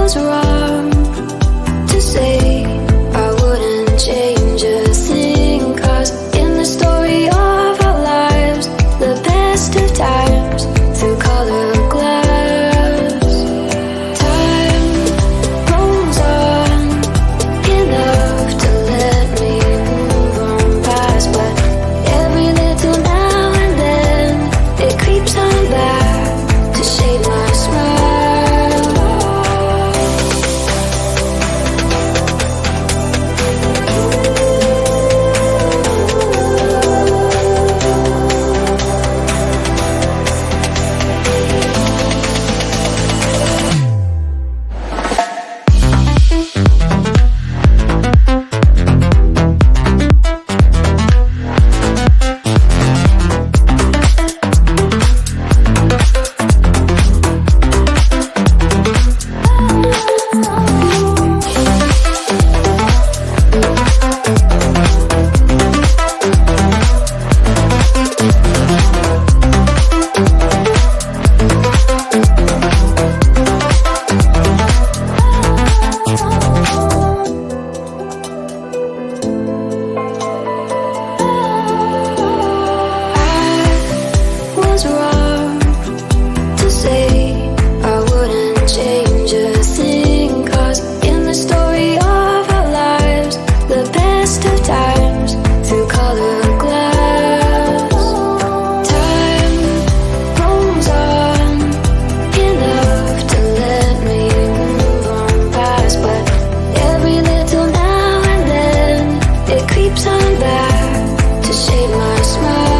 was wrong to say I wouldn't change a thing, 'cause in the story of our lives, the best of times through colored glass, time rolls on enough to let me move on past, but every little now and then it creeps on back to shade my smile. Was wrong to say I wouldn't change a thing, 'cause in the story of our lives, the best of times through colored glass, time rolls on enough to let me move on past, but every little now and then it creeps on back to shade my smile.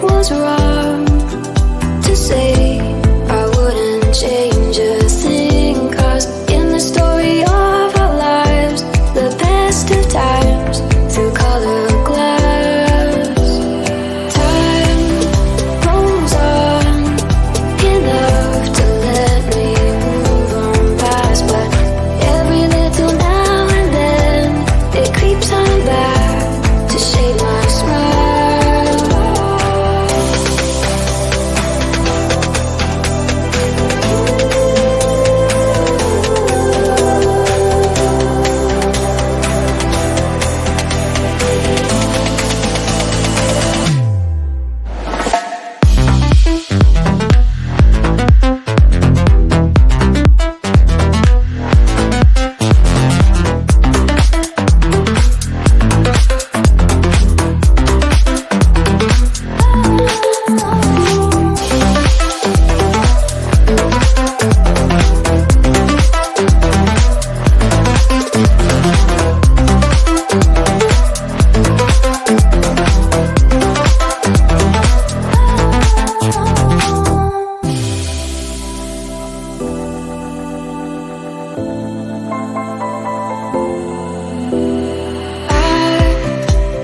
Was wrong to say I wouldn't change a thing, 'cause in the story of our lives, the best of times through colored glass, time rolls on enough to let me move on past, but every little now and then it creeps on back to shade my smile.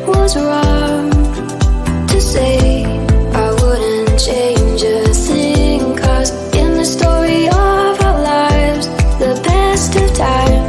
Was wrong to say I wouldn't change a thing, 'cause in the story of our lives, the best of times